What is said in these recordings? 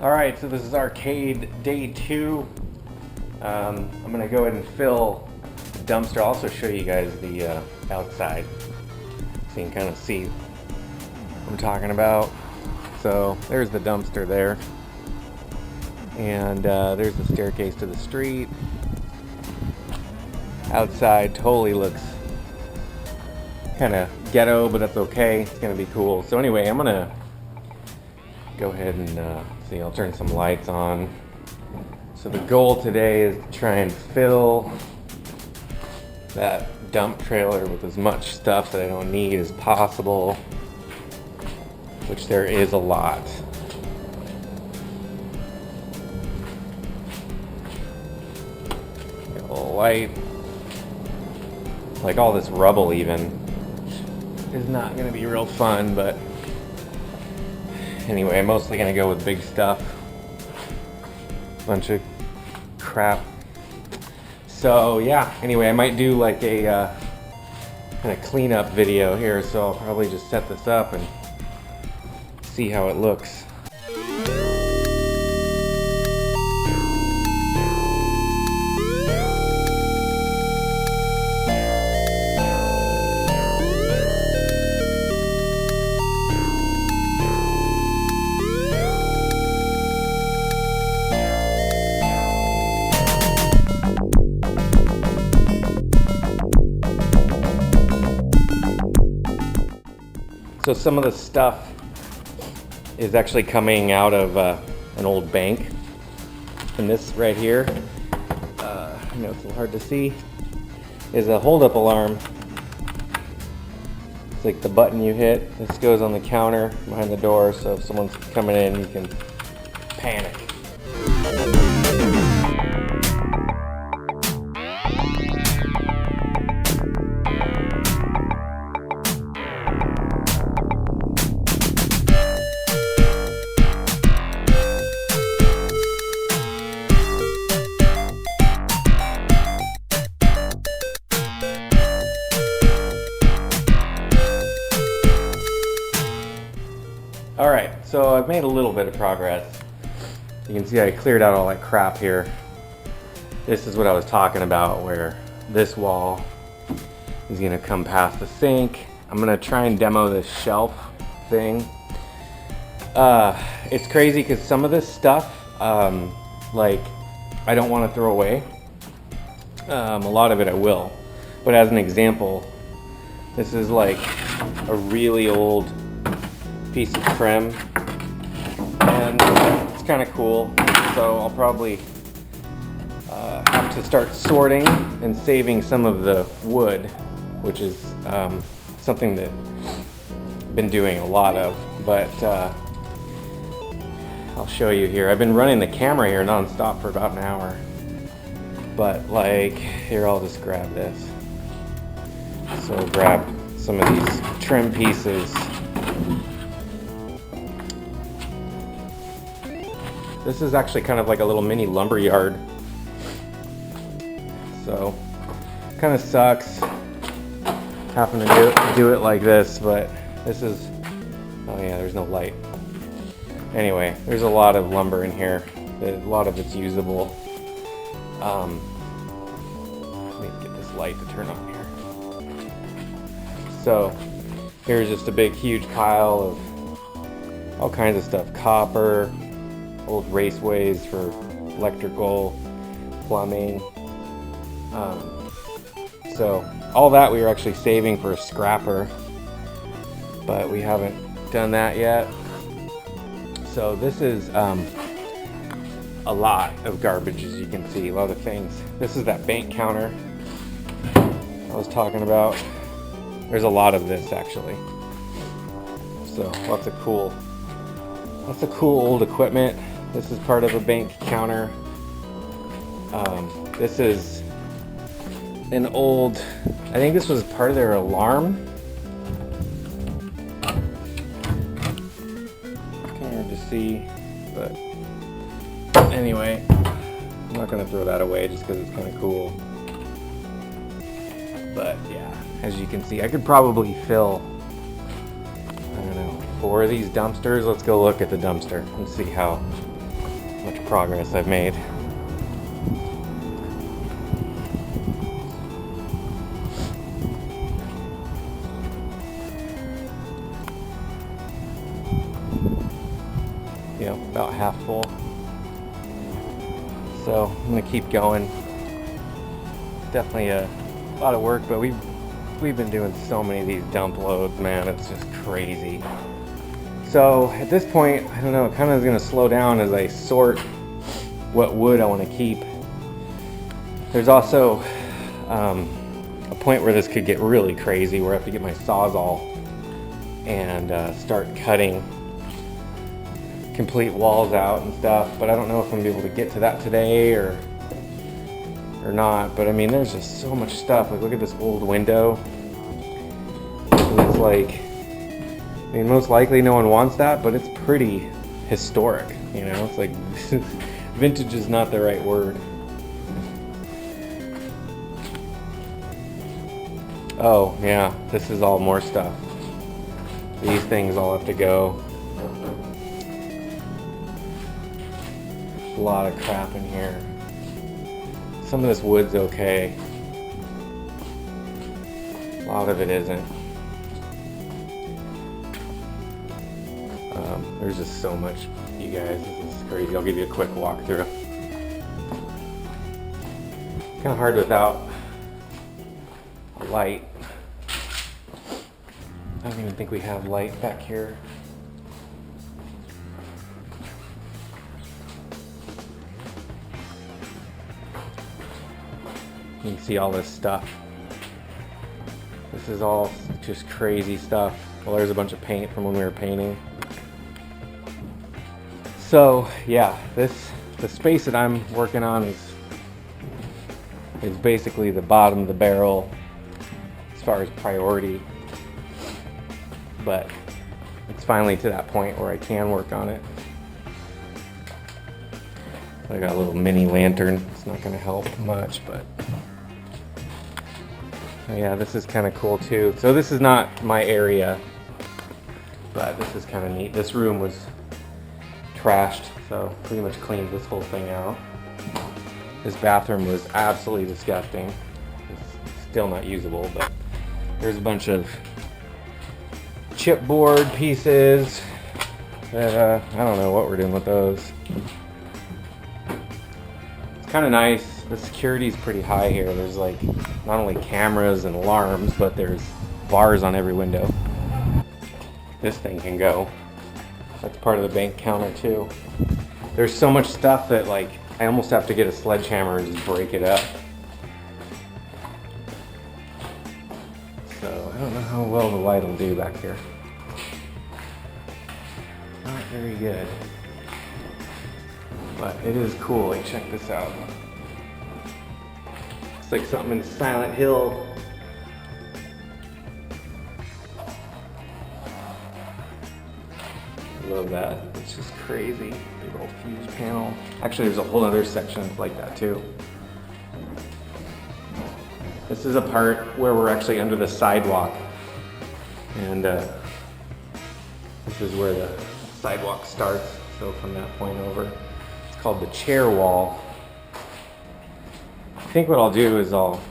Alright, so this is arcade day 2. I'm going to go ahead and fill the dumpster. I'll also show you guys the outside so you can kind of see what I'm talking about. So there's the dumpster there. And there's the staircase to the street. Outside totally looks kind of ghetto, but that's okay. It's going to be cool. So anyway, I'm going to go ahead and see, I'll turn some lights on. So the goal today is to try and fill that dump trailer with as much stuff that I don't need as possible, which there is a lot. Got a little light. Like all this rubble even is not going to be real fun, but anyway, I'm mostly going to go with big stuff. Bunch of crap. So yeah, anyway, I might do like a kind of cleanup video here, so I'll probably just set this up and see how it looks. So some of the stuff is actually coming out of an old bank. And this right here, I know it's a little hard to see, is a hold-up alarm. It's like the button you hit. This goes on the counter behind the door, so if someone's coming in, you can panic. Alright, so I've made a little bit of progress. You can see I cleared out all that crap here. This is what I was talking about, where this wall is going to come past the sink. I'm going to try and demo this shelf thing. It's crazy because some of this stuff, like, I don't want to throw away. A lot of it I will. But as an example, this is like a really old piece of trim, and it's kind of cool, so I'll probably have to start sorting and saving some of the wood, which is something that I've been doing a lot of, but I'll show you here. I've been running the camera here non-stop for about an hour, but like, here, I'll just grab this. So grab some of these trim pieces. This is actually kind of like a little mini lumber yard. So, kind of sucks having to do it like this, but this is, oh yeah, there's no light. Anyway, there's a lot of lumber in here. A lot of it's usable. Let me get this light to turn on here. So, here's just a big, huge pile of all kinds of stuff. Copper, old raceways for electrical, plumbing. So all that we were actually saving for a scrapper, but we haven't done that yet. So this is a lot of garbage, as you can see, a lot of things. This is that bank counter I was talking about. There's a lot of this actually. So lots of cool old equipment. This is part of a bank counter. This is an old, I think this was part of their alarm. Kind of hard to see, but anyway, I'm not gonna throw that away just because it's kind of cool. But yeah, as you can see, I could probably fill, I don't know, 4 of these dumpsters. Let's go look at the dumpster and see how much progress I've made. You know, about half full. So I'm gonna keep going. Definitely a lot of work, but we've been doing so many of these dump loads, man. It's just crazy. So at this point, I don't know, it kind of is gonna slow down as I sort what wood I want to keep. There's also a point where this could get really crazy, where I have to get my Sawzall and start cutting complete walls out and stuff, but I don't know if I'm gonna be able to get to that today or not. But I mean, there's just so much stuff. Like, look at this old window. And it's like, I mean, most likely no one wants that, but it's pretty historic, you know? It's like, vintage is not the right word. Oh, yeah, this is all more stuff. These things all have to go. A lot of crap in here. Some of this wood's okay. A lot of it isn't. There's just so much, you guys. This is crazy. I'll give you a quick walkthrough. Kind of hard without a light. I don't even think we have light back here. You can see all this stuff. This is all just crazy stuff. Well, there's a bunch of paint from when we were painting. So yeah, the space that I'm working on is basically the bottom of the barrel as far as priority. But it's finally to that point where I can work on it. I got a little mini lantern. It's not going to help much, but yeah, this is kind of cool too. So this is not my area, but this is kind of neat. This room was trashed, so pretty much cleaned this whole thing out. This bathroom was absolutely disgusting. It's still not usable, but there's a bunch of chipboard pieces that I don't know what we're doing with those. It's kind of nice. The security's pretty high here. There's like not only cameras and alarms, but there's bars on every window. This thing can go. That's part of the bank counter too. There's so much stuff that like I almost have to get a sledgehammer and just break it up. So I don't know how well the light will do back here. Not very good. But it is cool. Like, check this out. It's like something in Silent Hill. Love that. It's just crazy. Big old fuse panel. Actually, there's a whole other section like that too. This is a part where we're actually under the sidewalk. And this is where the sidewalk starts. So from that point over, it's called the chair wall. I think what I'll do is I'll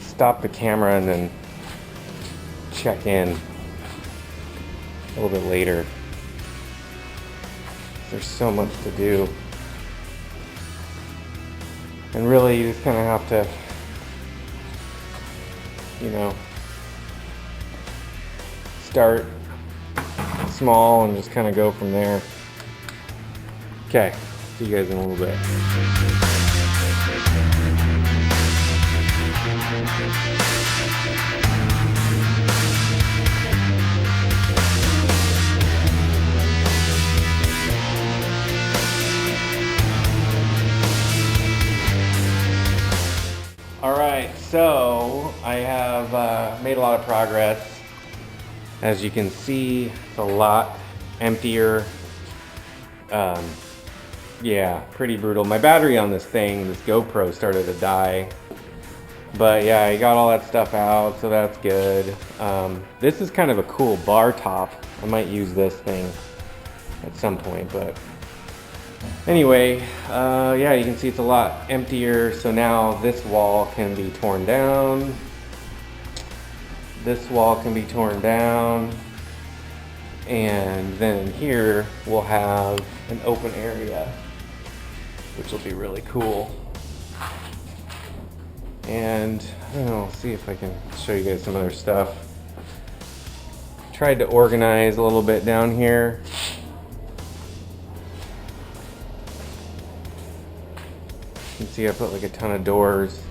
stop the camera and then check in a little bit later. There's so much to do. And really you just kind of have to, you know, start small and just kind of go from there. Okay, see you guys in a little bit. have made a lot of progress. As you can see, it's a lot emptier. Yeah, pretty brutal. My battery on this thing, this GoPro, started to die. But yeah, I got all that stuff out, so that's good. This is kind of a cool bar top. I might use this thing at some point, but anyway, yeah, you can see it's a lot emptier. So now this wall can be torn down. This wall can be torn down. And then here we'll have an open area, which will be really cool. And I don't know, see if I can show you guys some other stuff. Tried to organize a little bit down here. You can see I put like a ton of doors.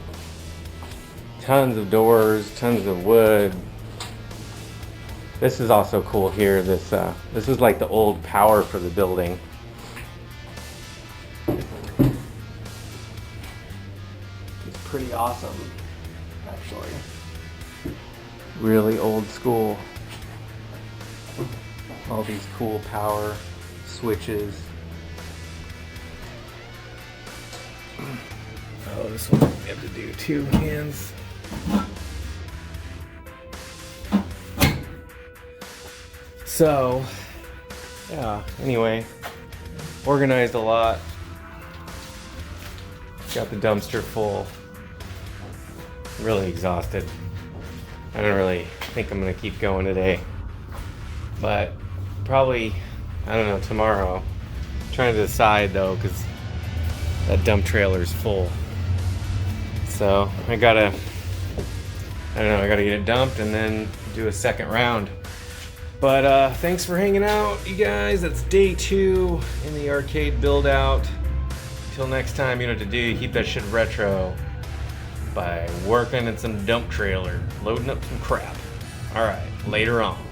Tons of wood. This is also cool here. This is like the old power for the building. It's pretty awesome, actually. Really old school. All these cool power switches. Oh, this one we have to do 2 hands. So, yeah, anyway, organized a lot. Got the dumpster full. Really exhausted. I don't really think I'm gonna keep going today. But probably, I don't know, tomorrow. I'm trying to decide though, because that dump trailer's full. So I gotta get it dumped and then do a second round. But thanks for hanging out, you guys. That's day 2 in the arcade build out. Until next time, you know what to do. You keep that shit retro by working in some dump trailer, loading up some crap. All right, later on.